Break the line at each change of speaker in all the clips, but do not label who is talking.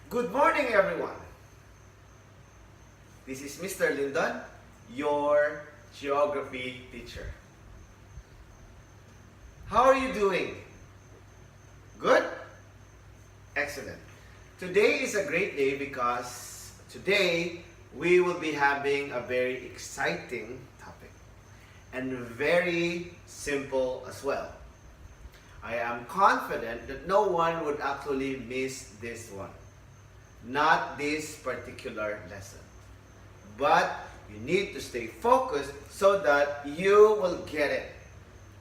Good morning, everyone. This is Mr. Lyndon, your geography teacher. How are you doing? Good? Excellent. Today is a great day because today we will be having a very exciting topic and very simple as well. I am confident that no one would actually miss this one. Not this particular lesson. But you need to stay focused so that you will get it.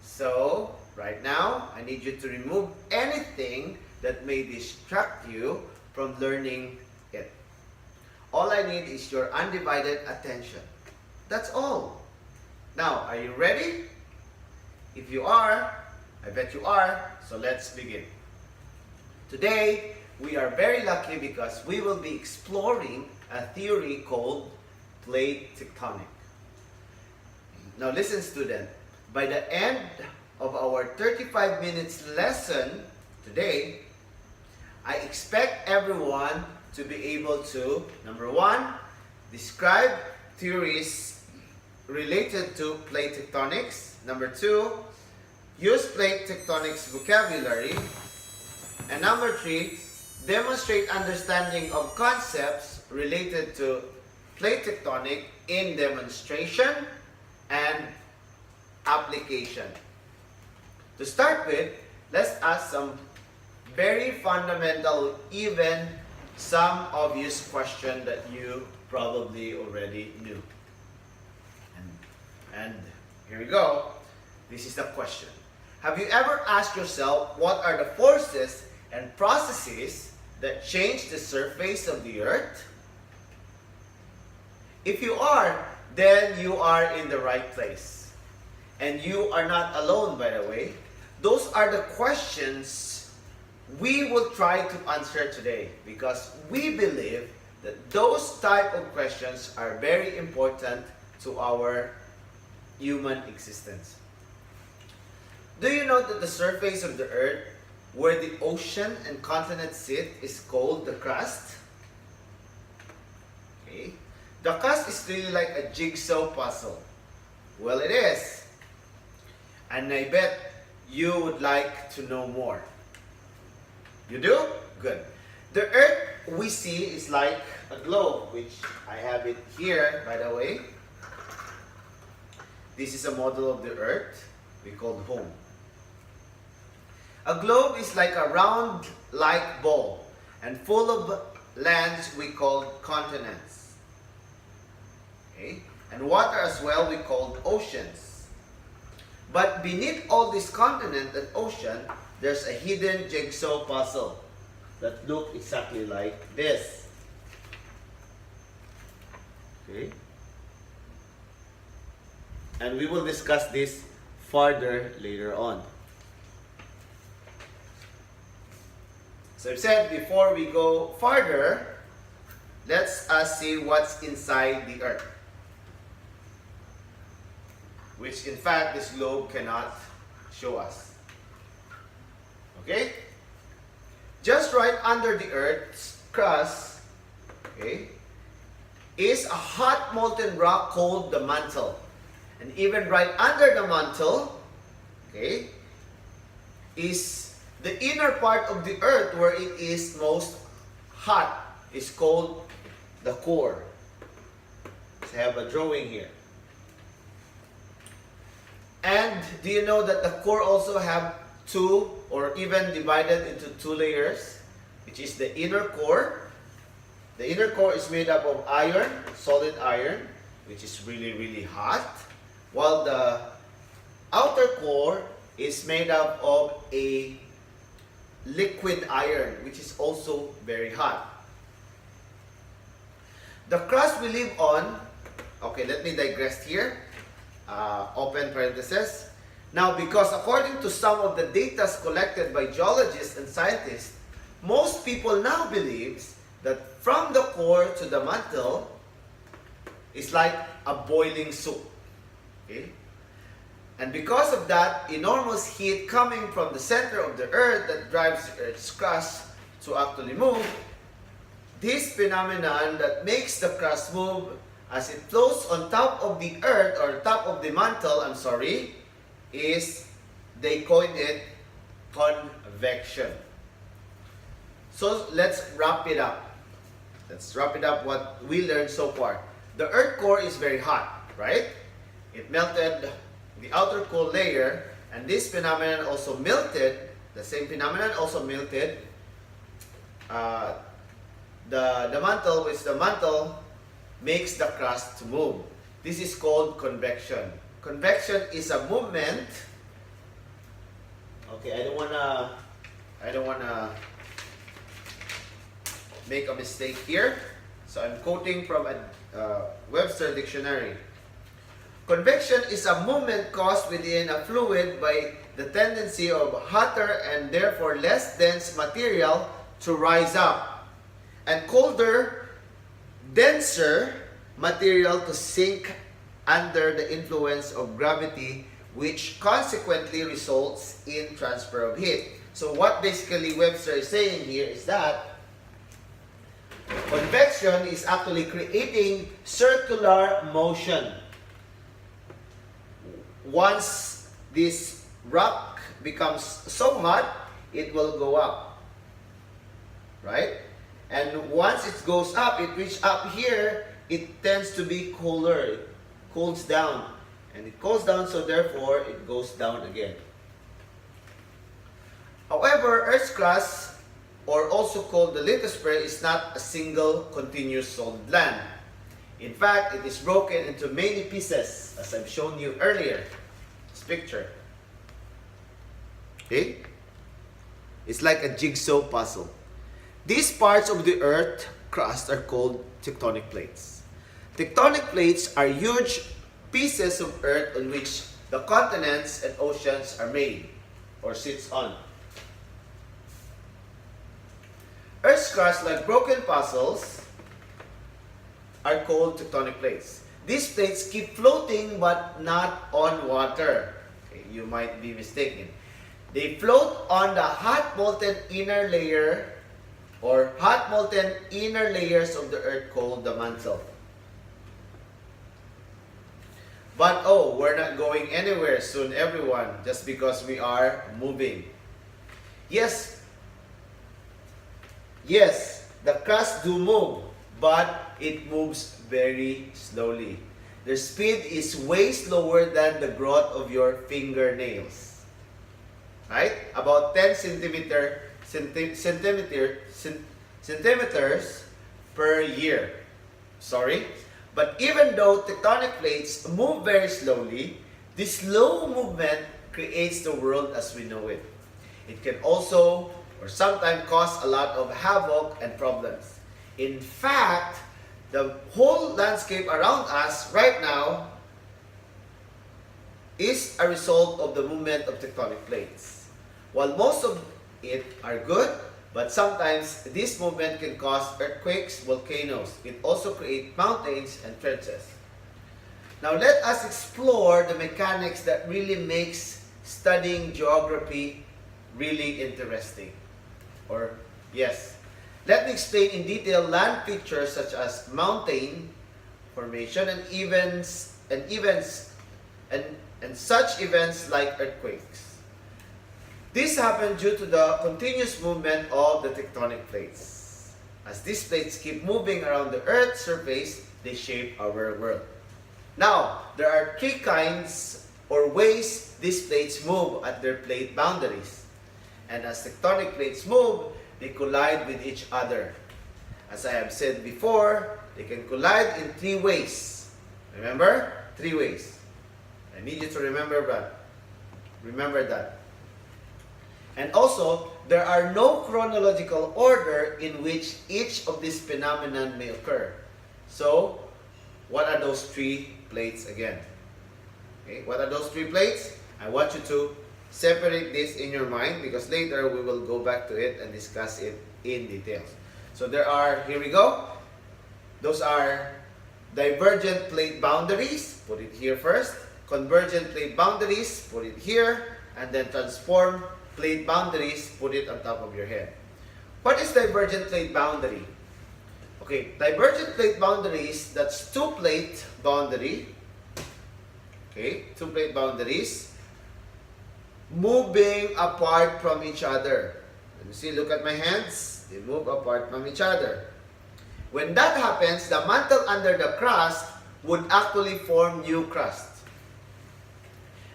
So, right now, I need you to remove anything that may distract you from learning it. All I need is your undivided attention. That's all. Now, are you ready? If you are, I bet you are, so let's begin. Today, we are very lucky because we will be exploring a theory called plate tectonics. Now listen, student, by the end of our 35 minutes lesson today, I expect everyone to be able to, number one, describe theories related to plate tectonics. Number two, use plate tectonics vocabulary. And number three, demonstrate understanding of concepts related to plate tectonic in demonstration and application. To start with, let's ask some very fundamental, even some obvious question that you probably already knew. And here we go. This is the question. Have you ever asked yourself what are the forces and processes that change the surface of the earth? If you are, then you are in the right place. And you are not alone, by the way. Those are the questions we will try to answer today because we believe that those type of questions are very important to our human existence. Do you know that the surface of the earth, where the ocean and continent sit, is called the crust? Okay. The crust is really like a jigsaw puzzle. Well, it is. And I bet you would like to know more. You do? Good. The earth we see is like a globe, which I have it here, by the way. This is a model of the earth we call home. A globe is like a round-like ball and full of lands we call continents. Okay? And water as well we call oceans. But beneath all this continent and ocean, there's a hidden jigsaw puzzle that looks exactly like this. Okay? And we will discuss this further later on. So I've said before we go farther, let's see what's inside the earth. Which in fact this globe cannot show us. Okay? Just right under the earth's crust, okay, is a hot molten rock called the mantle. And even right under the mantle, okay, is the inner part of the earth where it is most hot is called the core. So I have a drawing here. And do you know that the core also have two or even divided into two layers, which is the inner core. The inner core is made up of iron, solid iron, which is really, really hot, while the outer core is made up of a liquid iron, which is also very hot. The crust we live on, okay, let me digress here, open parenthesis. Now, because according to some of the data collected by geologists and scientists, most people now believe that from the core to the mantle is like a boiling soup. Okay? And because of that enormous heat coming from the center of the earth that drives the earth's crust to actually move, this phenomenon that makes the crust move as it floats on top of the earth, or top of the mantle, is, they coined it, convection. So let's wrap it up. Let's wrap it up what we learned so far. The earth core is very hot, right? It melted the outer core layer, and this phenomenon also melted, the same phenomenon also melted the mantle, which the mantle makes the crust to move. This is called convection. Convection is a movement. Okay, I don't wanna make a mistake here. So I'm quoting from a Webster dictionary. Convection is a movement caused within a fluid by the tendency of hotter and therefore less dense material to rise up, and colder, denser material to sink under the influence of gravity, which consequently results in transfer of heat. So what basically Webster is saying here is that convection is actually creating circular motion. Once this rock becomes so hot, it will go up, right? And once it goes up, it reaches up here, it tends to be cooler. It cools down. And it cools down, so therefore it goes down again. However, Earth's crust, or also called the lithosphere, is not a single continuous solid land. In fact, it is broken into many pieces, as I've shown you earlier. This picture. Okay? It's like a jigsaw puzzle. These parts of the Earth crust are called tectonic plates. Tectonic plates are huge pieces of Earth on which the continents and oceans are made or sits on. Earth's crust, like broken puzzles, are called tectonic plates. These plates keep floating but not on water. Okay, you might be mistaken. They float on the hot molten inner layer or hot molten inner layers of the Earth called the mantle. But oh, we're not going anywhere soon, everyone, just because we are moving. Yes, the crust do move, but it moves very slowly. Their speed is way slower than the growth of your fingernails. Right? About 10 centimeters per year. Sorry. But even though tectonic plates move very slowly, this slow movement creates the world as we know it. It can also or sometimes cause a lot of havoc and problems. In fact, the whole landscape around us right now is a result of the movement of tectonic plates. While most of it are good, but sometimes this movement can cause earthquakes, volcanoes. It also creates mountains and trenches. Now let us explore the mechanics that really makes studying geography really interesting. Let me explain in detail land features such as mountain formation and such events like earthquakes. This happened due to the continuous movement of the tectonic plates. As these plates keep moving around the Earth's surface, they shape our world. Now, there are three kinds or ways these plates move at their plate boundaries. And as tectonic plates move, they collide with each other. As I have said before, they can collide in three ways. Remember? Three ways. I need you to remember that. Remember that. And also, there are no chronological order in which each of these phenomena may occur. So, what are those three plates again? Okay, what are those three plates? I want you to separate this in your mind because later we will go back to it and discuss it in details. So there are, here we go. Those are divergent plate boundaries. Put it here first. Convergent plate boundaries. Put it here. And then transform plate boundaries, put it on top of your head. What is divergent plate boundary? Okay, divergent plate boundaries, that's two plate boundary. Okay, two plate boundaries moving apart from each other. Let me see, look at my hands. They move apart from each other. When that happens, the mantle under the crust would actually form new crust.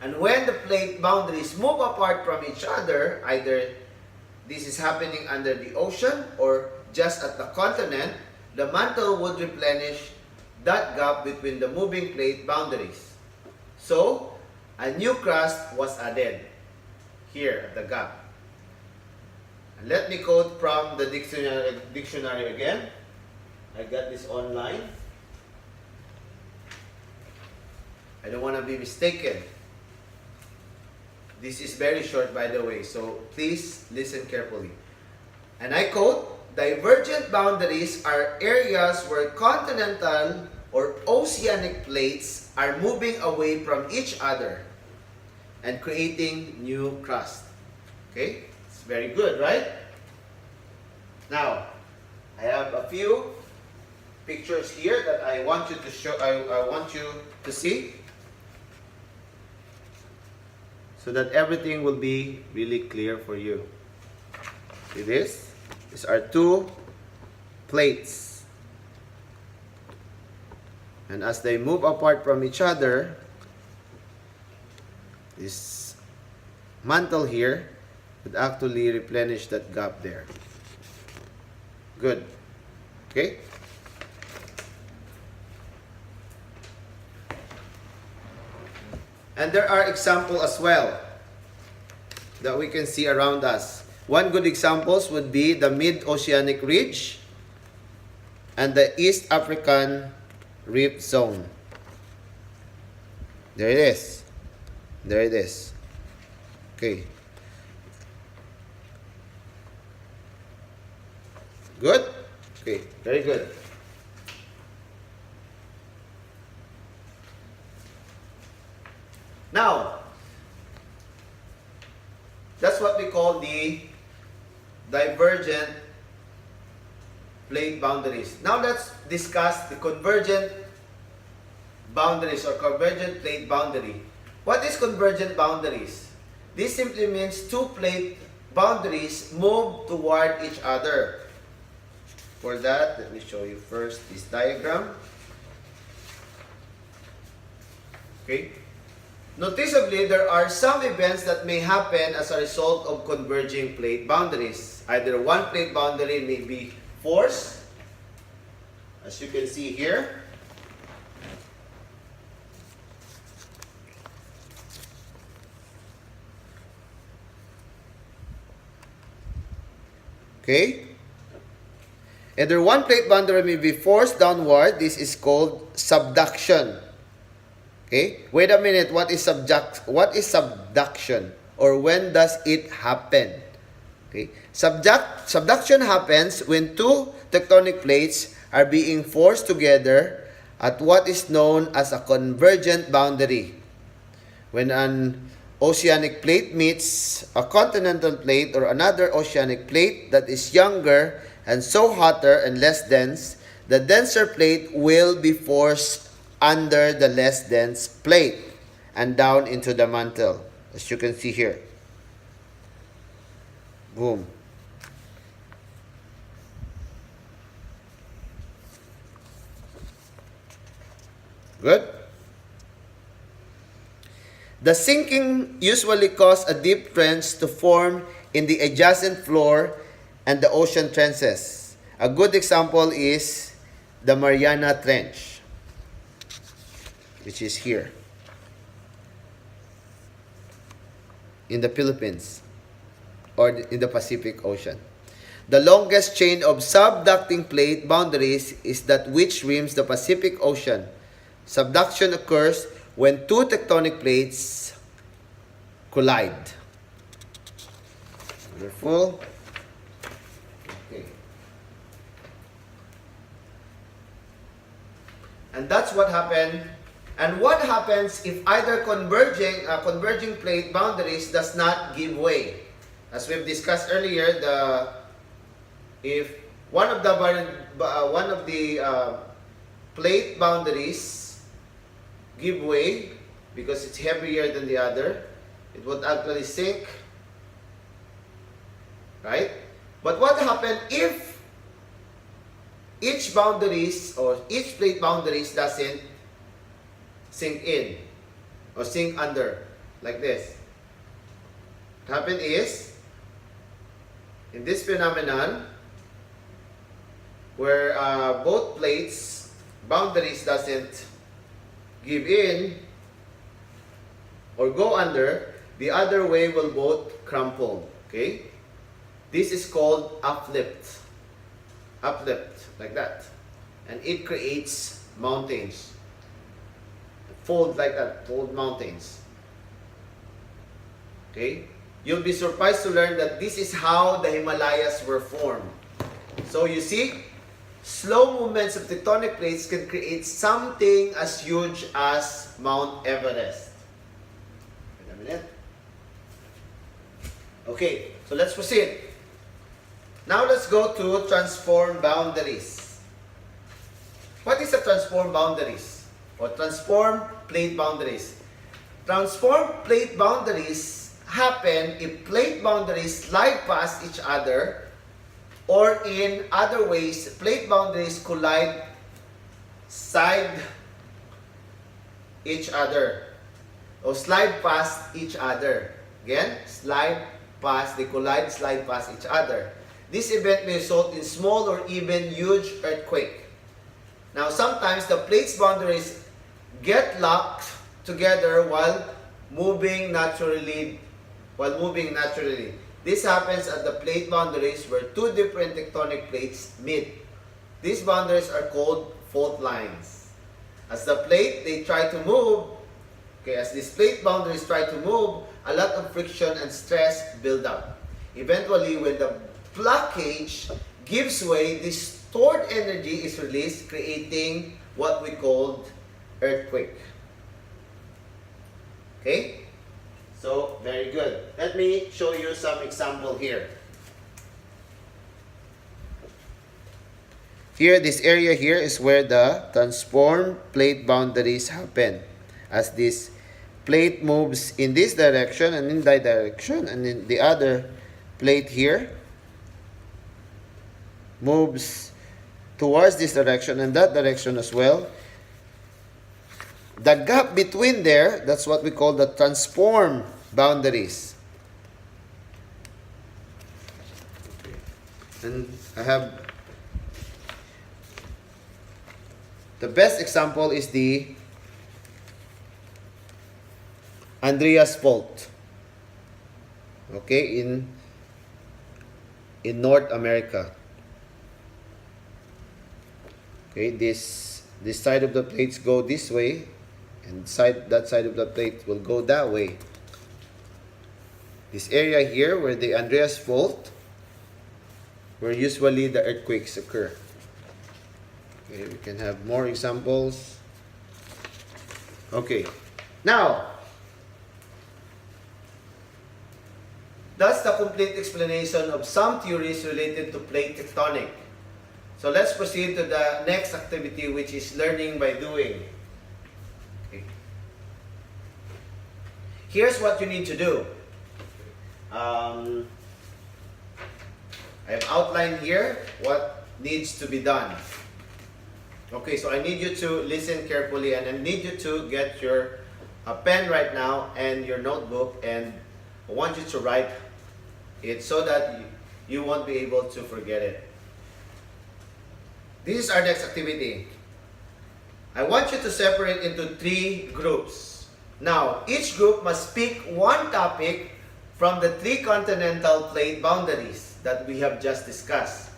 And when the plate boundaries move apart from each other, either this is happening under the ocean or just at the continent, the mantle would replenish that gap between the moving plate boundaries. So, a new crust was added here at the gap. And let me quote from the dictionary again. I got this online. I don't want to be mistaken. This is very short, by the way, so please listen carefully. And I quote, divergent boundaries are areas where continental or oceanic plates are moving away from each other and creating new crust. Okay? It's very good, right? Now, I have a few pictures here that I want you to show. I want you to see, so that everything will be really clear for you. See this? These are two plates. And as they move apart from each other, this mantle here would actually replenish that gap there. Good. Okay? And there are examples as well that we can see around us. One good examples would be the mid-oceanic ridge and the East African Rift Zone. There it is. There it is. Okay. Good? Okay, very good. Now, that's what we call the divergent plate boundaries. Now let's discuss the convergent boundaries or convergent plate boundary. What is convergent boundaries? This simply means two plate boundaries move toward each other. For that, let me show you first this diagram. Okay. Noticeably, there are some events that may happen as a result of converging plate boundaries. Either one plate boundary may be forced, as you can see here. Okay? Either one plate boundary may be forced downward. This is called subduction. Okay? Wait a minute. What is subduction? Or when does it happen? Okay? Subduction happens when two tectonic plates are being forced together at what is known as a convergent boundary. When an oceanic plate meets a continental plate or another oceanic plate that is younger and so hotter and less dense, the denser plate will be forced under the less dense plate and down into the mantle, as you can see here. Boom. Good? The sinking usually causes a deep trench to form in the adjacent floor and the ocean trenches. A good example is the Mariana Trench, which is here in the Philippines or in the Pacific Ocean. The longest chain of subducting plate boundaries is that which rims the Pacific Ocean. Subduction occurs when two tectonic plates collide. Wonderful. Okay. And that's what happened. And what happens if either converging plate boundaries does not give way? As we've discussed earlier, if one of the plate boundaries give way because it's heavier than the other. It would actually sink, right? But what happened if each boundaries or each plate boundaries doesn't sink in or sink under like this? What happened is, in this phenomenon where both plates boundaries doesn't give in or go under, the other way will both crumple. Okay, this is called uplift, like that, and it creates mountains, fold like that, fold mountains. Okay, you'll be surprised to learn that this is how the Himalayas were formed. So you see, slow movements of tectonic plates can create something as huge as Mount Everest. Wait a minute. Okay, so let's proceed. Now let's go to transform boundaries. What is a transform boundaries? Or transform plate boundaries? Transform plate boundaries happen if plate boundaries slide past each other, or in other ways, plate boundaries collide side each other or slide past each other. Again, slide past, they collide, slide past each other. This event may result in small or even huge earthquake. Now, sometimes the plates boundaries get locked together while moving naturally. This happens at the plate boundaries where two different tectonic plates meet. These boundaries are called fault lines. As the plate, they try to move, as these plate boundaries try to move, a lot of friction and stress build up. Eventually, when the blockage gives way, this stored energy is released, creating what we called earthquake. Okay? So, very good. Let me show you some example here. Here, this area here is where the transform plate boundaries happen. As this plate moves in this direction and in that direction, and then the other plate here moves towards this direction and that direction as well. The gap between there, that's what we call the transform boundaries. And I have the best example is the Andreas Fault. Okay, in North America. Okay, this side of the plates go this way, and that side of the plate will go that way. This area here where the Andreas Fault, where usually the earthquakes occur. Okay, we can have more examples. Okay, now that's the complete explanation of some theories related to plate tectonic. So let's proceed to the next activity, which is learning by doing. Okay. Here's what you need to do. I have outlined here what needs to be done. Okay, so I need you to listen carefully, and I need you to get your pen right now and your notebook, and I want you to write it so that you won't be able to forget it. This is our next activity. I want you to separate into 3 groups. Now, each group must pick one topic from the 3 continental plate boundaries that we have just discussed.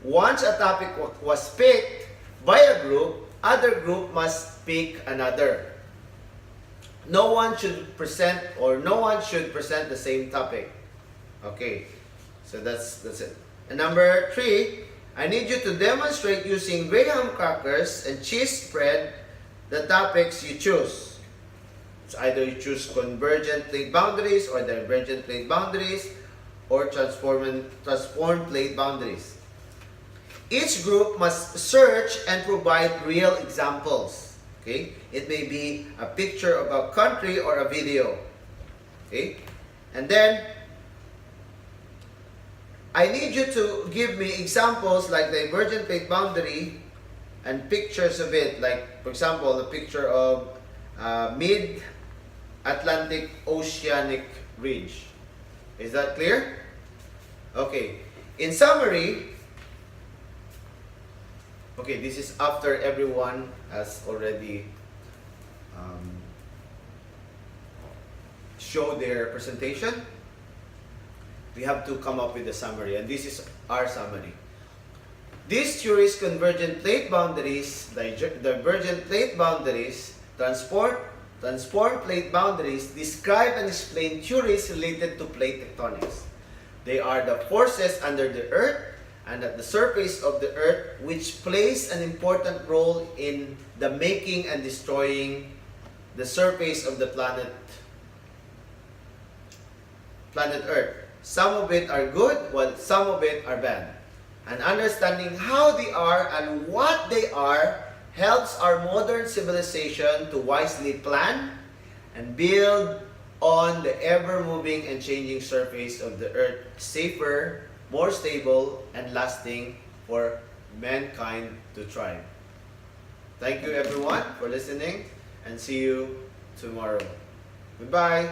Once a topic was picked by a group, other group must pick another. No one should present the same topic. Okay, so that's it. And number 3, I need you to demonstrate using graham crackers and cheese spread the topics you choose. It's either you choose convergent plate boundaries or divergent plate boundaries or transform plate boundaries. Each group must search and provide real examples. Okay? It may be a picture of a country or a video. Okay? And then, I need you to give me examples like the emergent plate boundary and pictures of it. Like, for example, the picture of mid-Atlantic Oceanic Ridge. Is that clear? Okay. In summary, okay, this is after everyone has already showed their presentation. We have to come up with a summary, and this is our summary. These theories, convergent plate boundaries, divergent plate boundaries, transform plate boundaries, describe and explain theories related to plate tectonics. They are the forces under the Earth and at the surface of the Earth which plays an important role in the making and destroying the surface of the planet Earth. Some of it are good, while some of it are bad. And understanding how they are and what they are helps our modern civilization to wisely plan and build on the ever-moving and changing surface of the Earth safer, more stable, and lasting for mankind to thrive. Thank you everyone for listening, and see you tomorrow. Goodbye.